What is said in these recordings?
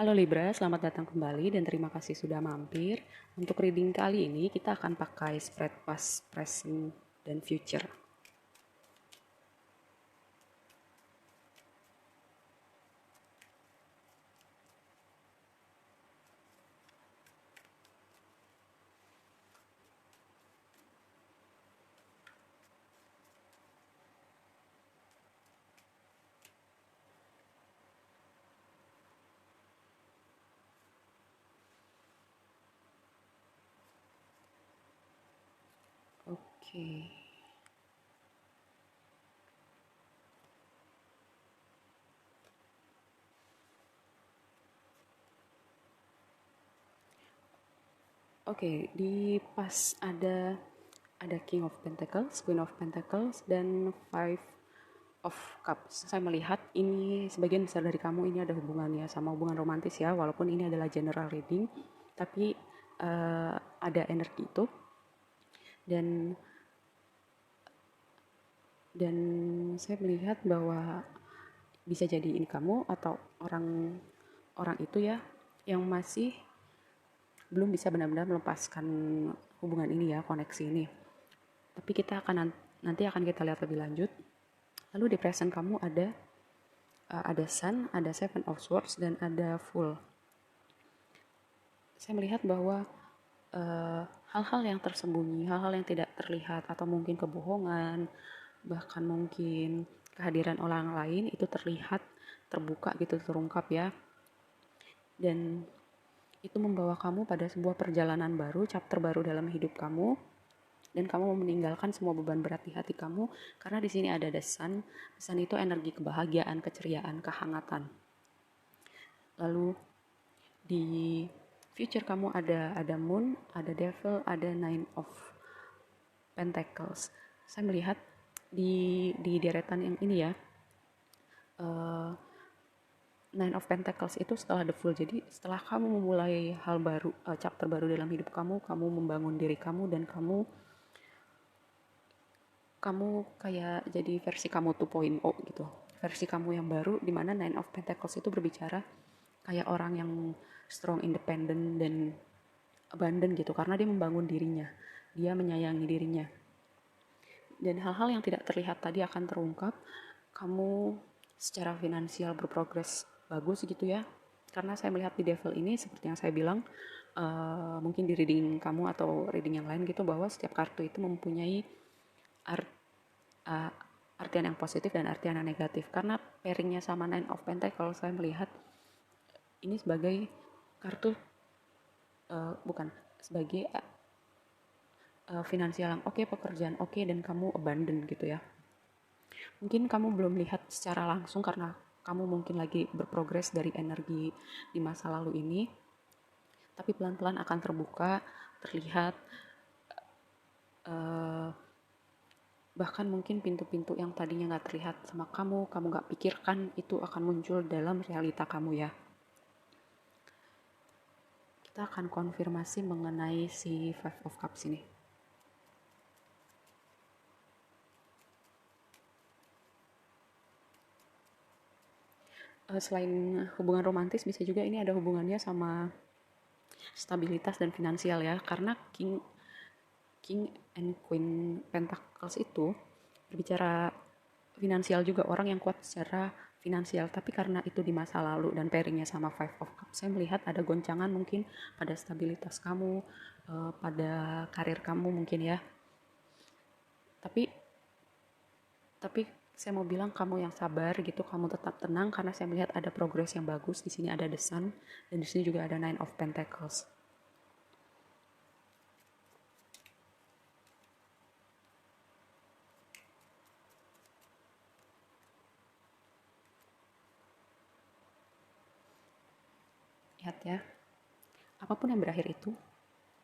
Halo Libra, selamat datang kembali dan terima kasih sudah mampir. Untuk reading kali ini kita akan pakai spread past, present, dan future. Oke. Oke, di pas ada King of Pentacles, Queen of Pentacles, dan Five of Cups. Saya melihat ini sebagian besar dari kamu ini ada hubungannya sama hubungan romantis ya, walaupun ini adalah general reading, tapi ada energi itu dan dan saya melihat bahwa bisa jadi ini kamu atau orang orang itu ya yang masih belum bisa benar-benar melepaskan hubungan ini ya, koneksi ini. Tapi kita akan nanti akan kita lihat lebih lanjut. Lalu di present kamu ada Sun, ada Seven of Swords, dan ada Fool. Saya melihat bahwa hal-hal yang tersembunyi, hal-hal yang tidak terlihat, atau mungkin kebohongan, bahkan mungkin kehadiran orang lain itu terlihat, terbuka gitu, terungkap ya. Dan itu membawa kamu pada sebuah perjalanan baru, chapter baru dalam hidup kamu, dan kamu meninggalkan semua beban berat di hati kamu karena di sini ada the sun. The sun itu energi kebahagiaan, keceriaan, kehangatan. Lalu di future kamu ada moon, ada devil, ada nine of pentacles. Saya melihat di deretan yang ini ya, Nine of Pentacles itu setelah the Fool. Jadi setelah kamu memulai hal baru, chapter baru dalam hidup kamu, kamu membangun diri kamu dan kamu kayak jadi versi kamu 2.0 gitu. Versi kamu yang baru di mana Nine of Pentacles itu berbicara kayak orang yang strong, independent dan abundant gitu karena dia membangun dirinya. Dia menyayangi dirinya. Dan hal-hal yang tidak terlihat tadi akan terungkap. Kamu secara finansial berprogres bagus gitu ya, karena saya melihat di devil ini seperti yang saya bilang, mungkin di reading kamu atau reading yang lain gitu, bahwa setiap kartu itu mempunyai art, uh, artian yang positif dan artian yang negatif. Karena pairingnya sama Nine of Pentacles, saya melihat ini sebagai kartu, bukan sebagai finansial yang oke, pekerjaan oke, dan kamu abundant gitu ya. Mungkin kamu belum lihat secara langsung karena kamu mungkin lagi berprogres dari energi di masa lalu ini, tapi pelan-pelan akan terbuka, terlihat, bahkan mungkin pintu-pintu yang tadinya gak terlihat sama kamu gak pikirkan itu akan muncul dalam realita kamu ya. Kita akan konfirmasi mengenai si Five of Cups ini. Selain hubungan romantis, bisa juga ini ada hubungannya sama stabilitas dan finansial ya, karena King and Queen Pentacles itu berbicara finansial juga, orang yang kuat secara finansial, tapi karena itu di masa lalu dan pairingnya sama Five of Cups, saya melihat ada goncangan mungkin pada stabilitas kamu, pada karir kamu mungkin ya. Tapi saya mau bilang kamu yang sabar gitu, kamu tetap tenang karena saya melihat ada progres yang bagus. Di sini ada the sun dan di sini juga ada Nine of Pentacles. Lihat ya, apapun yang berakhir itu,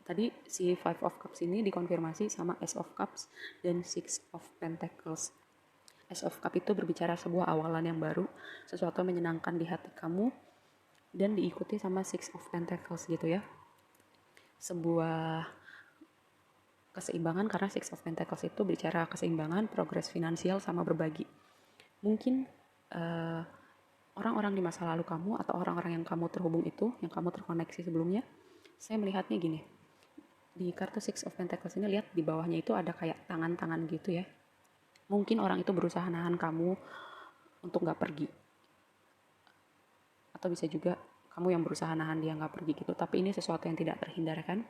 tadi si Five of Cups ini dikonfirmasi sama Ace of Cups dan Six of Pentacles. Ace of Cups itu berbicara sebuah awalan yang baru, sesuatu yang menyenangkan di hati kamu, dan diikuti sama Six of Pentacles gitu ya. Sebuah keseimbangan, karena Six of Pentacles itu bicara keseimbangan, progres finansial, sama berbagi. Mungkin orang-orang di masa lalu kamu atau orang-orang yang kamu terhubung itu, yang kamu terkoneksi sebelumnya, saya melihatnya gini. Di kartu Six of Pentacles ini lihat di bawahnya itu ada kayak tangan-tangan gitu ya. Mungkin orang itu berusaha nahan kamu untuk nggak pergi. Atau bisa juga kamu yang berusaha nahan dia nggak pergi gitu. Tapi ini sesuatu yang tidak terhindarkan.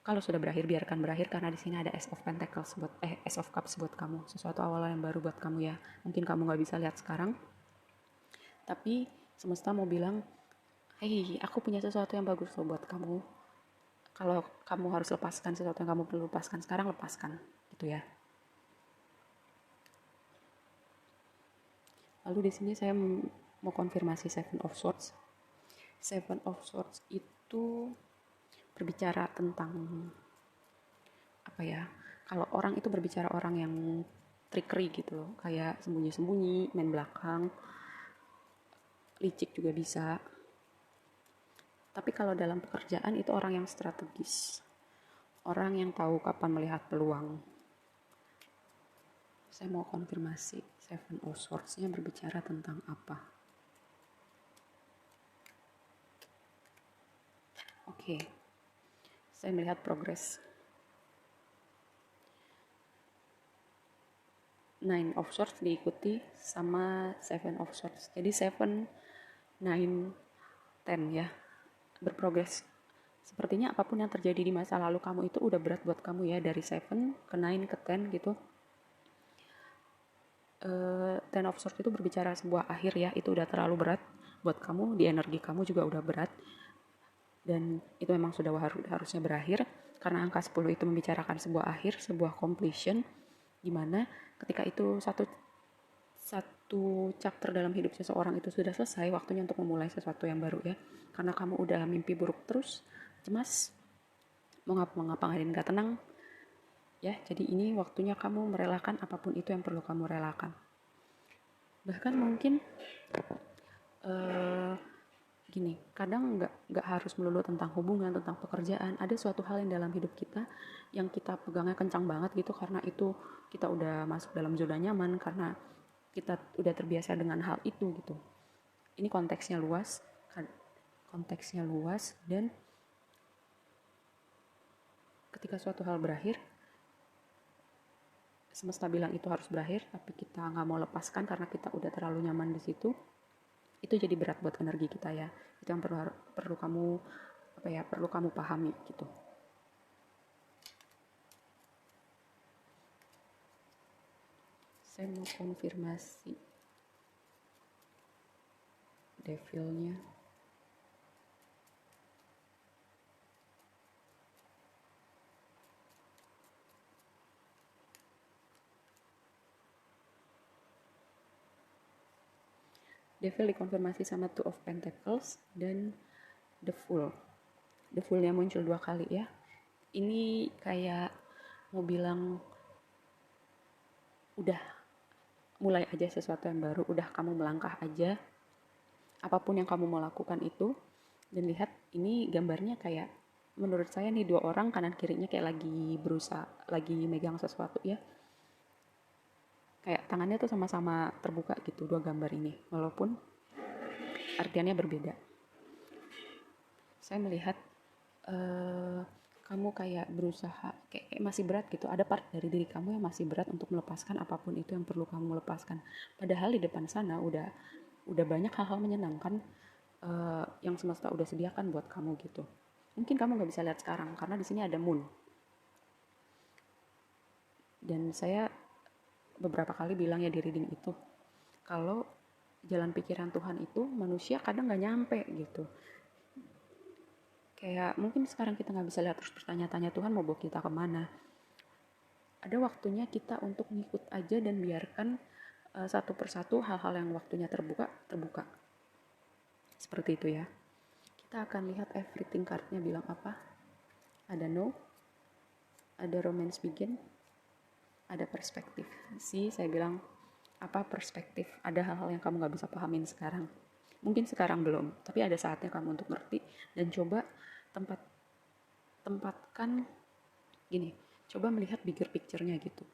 Kalau sudah berakhir, biarkan berakhir karena di sini ada Ace of Pentacles Ace of Cups buat kamu. Sesuatu awalan yang baru buat kamu ya. Mungkin kamu nggak bisa lihat sekarang, tapi semesta mau bilang, hey, aku punya sesuatu yang bagus loh buat kamu. Kalau kamu harus lepaskan sesuatu yang kamu perlu lepaskan sekarang, lepaskan gitu ya. Lalu di sini saya mau konfirmasi Seven of Swords. Seven of Swords itu berbicara tentang apa ya? Kalau orang itu berbicara orang yang trickery gitu loh, kayak sembunyi-sembunyi, main belakang, licik juga bisa. Tapi kalau dalam pekerjaan itu orang yang strategis, orang yang tahu kapan melihat peluang. Saya mau konfirmasi Seven of Swords-nya berbicara tentang apa. Oke, saya melihat progres. Nine of Swords diikuti sama Seven of Swords. Jadi 7, 9, 10 ya, berprogres. Sepertinya apapun yang terjadi di masa lalu kamu itu udah berat buat kamu ya, dari 7 ke 9 ke 10 gitu. Ten of Swords itu berbicara sebuah akhir ya, itu udah terlalu berat buat kamu, di energi kamu juga udah berat. Dan itu memang sudah harusnya berakhir, karena angka 10 itu membicarakan sebuah akhir, sebuah completion, dimana ketika itu satu chapter dalam hidup seseorang itu sudah selesai, waktunya untuk memulai sesuatu yang baru ya. Karena kamu udah mimpi buruk terus, cemas, mau ngapa-ngapain gak tenang ya. Jadi ini waktunya kamu merelakan apapun itu yang perlu kamu relakan. Bahkan mungkin gini, kadang nggak harus melulu tentang hubungan, tentang pekerjaan. Ada suatu hal yang dalam hidup kita yang kita pegangnya kencang banget gitu, karena itu kita udah masuk dalam zona nyaman, karena kita udah terbiasa dengan hal itu gitu. Ini konteksnya luas, dan ketika suatu hal berakhir, semesta bilang itu harus berakhir, tapi kita nggak mau lepaskan karena kita udah terlalu nyaman di situ. Itu jadi berat buat energi kita ya. Itu yang perlu kamu pahami gitu. Saya mau konfirmasi devilnya. Devil dikonfirmasi sama Two of Pentacles dan The Fool. The Fool-nya muncul 2 kali ya. Ini kayak mau bilang, udah mulai aja sesuatu yang baru, udah kamu melangkah aja. Apapun yang kamu mau lakukan itu. Dan lihat, ini gambarnya kayak, menurut saya nih 2 orang kanan kirinya kayak lagi berusaha, lagi megang sesuatu ya. Kayak tangannya tuh sama-sama terbuka gitu, 2 gambar ini. Walaupun artiannya berbeda. Saya melihat kamu kayak berusaha, kayak masih berat gitu. Ada part dari diri kamu yang masih berat untuk melepaskan apapun itu yang perlu kamu lepaskan. Padahal di depan sana udah banyak hal-hal menyenangkan yang semesta udah sediakan buat kamu gitu. Mungkin kamu nggak bisa lihat sekarang karena di sini ada moon. Dan saya beberapa kali bilang ya di reading itu, kalau jalan pikiran Tuhan itu manusia kadang nggak nyampe gitu. Kayak mungkin sekarang kita nggak bisa lihat terus bertanya-tanya Tuhan mau bawa kita kemana. Ada waktunya kita untuk ngikut aja dan biarkan satu persatu hal-hal yang waktunya terbuka. Seperti itu ya. Kita akan lihat everything card-nya bilang apa. Ada no, ada romance begin, ada perspektif. Saya bilang apa perspektif? Ada hal-hal yang kamu nggak bisa pahamin sekarang. Mungkin sekarang belum, tapi ada saatnya kamu untuk ngerti dan coba tempatkan gini, coba melihat bigger picture-nya gitu.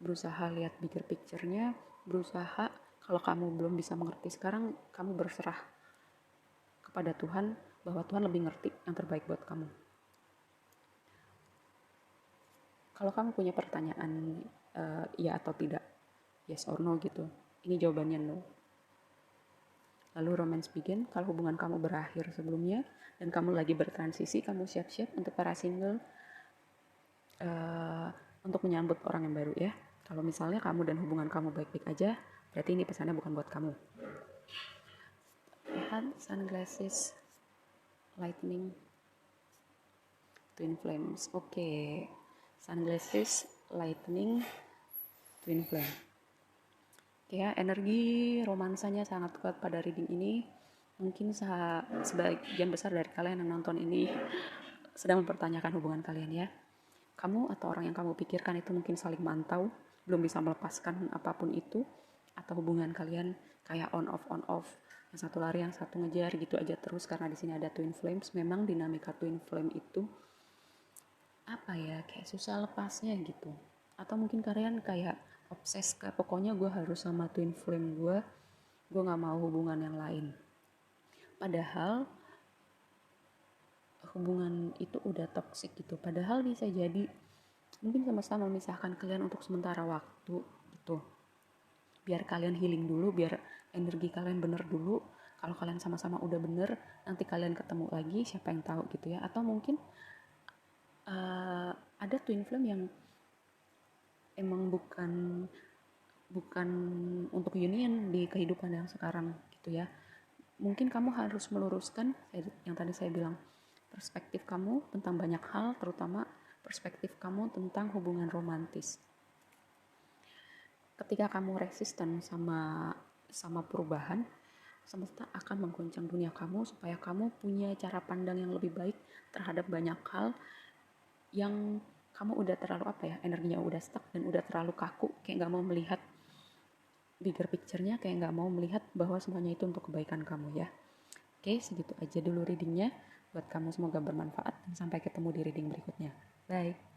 Berusaha lihat bigger picture-nya, berusaha Kalau kamu belum bisa mengerti sekarang, kamu berserah kepada Tuhan bahwa Tuhan lebih ngerti yang terbaik buat kamu. Kalau kamu punya pertanyaan ya atau tidak, yes or no gitu, ini jawabannya no. Lalu romance begin, kalau hubungan kamu berakhir sebelumnya dan kamu lagi bertransisi, kamu siap-siap untuk para single untuk menyambut orang yang baru ya. Kalau misalnya kamu dan hubungan kamu baik-baik aja, berarti ini pesannya bukan buat kamu. Lihat sunglasses, lightning, twin flames. Oke. Sunglasses, lightning, twin flame. Ya, energi romansanya sangat kuat pada reading ini. Mungkin sebagian besar dari kalian yang nonton ini sedang mempertanyakan hubungan kalian ya. Kamu atau orang yang kamu pikirkan itu mungkin saling mantau, belum bisa melepaskan apapun itu, atau hubungan kalian kayak on off, yang satu lari, yang satu ngejar gitu aja terus karena di sini ada twin flames. Memang dinamika twin flame itu apa ya, kayak susah lepasnya gitu. Atau mungkin kalian kayak obses, kayak pokoknya gue harus sama twin flame gue nggak mau hubungan yang lain. Padahal hubungan itu udah toksik gitu. Padahal bisa jadi mungkin sama-sama memisahkan kalian untuk sementara waktu gitu. Biar kalian healing dulu, biar energi kalian bener dulu. Kalau kalian sama-sama udah bener, nanti kalian ketemu lagi, siapa yang tahu gitu ya. Atau mungkin ada twin flame yang emang bukan untuk union di kehidupan yang sekarang gitu ya. Mungkin kamu harus meluruskan yang tadi saya bilang, perspektif kamu tentang banyak hal, terutama perspektif kamu tentang hubungan romantis. Ketika kamu resisten sama perubahan, semesta akan mengguncang dunia kamu supaya kamu punya cara pandang yang lebih baik terhadap banyak hal yang kamu udah terlalu energinya udah stuck dan udah terlalu kaku, kayak nggak mau melihat bigger picture-nya, kayak nggak mau melihat bahwa semuanya itu untuk kebaikan kamu ya. Oke, segitu aja dulu readingnya buat kamu, semoga bermanfaat dan sampai ketemu di reading berikutnya. Bye.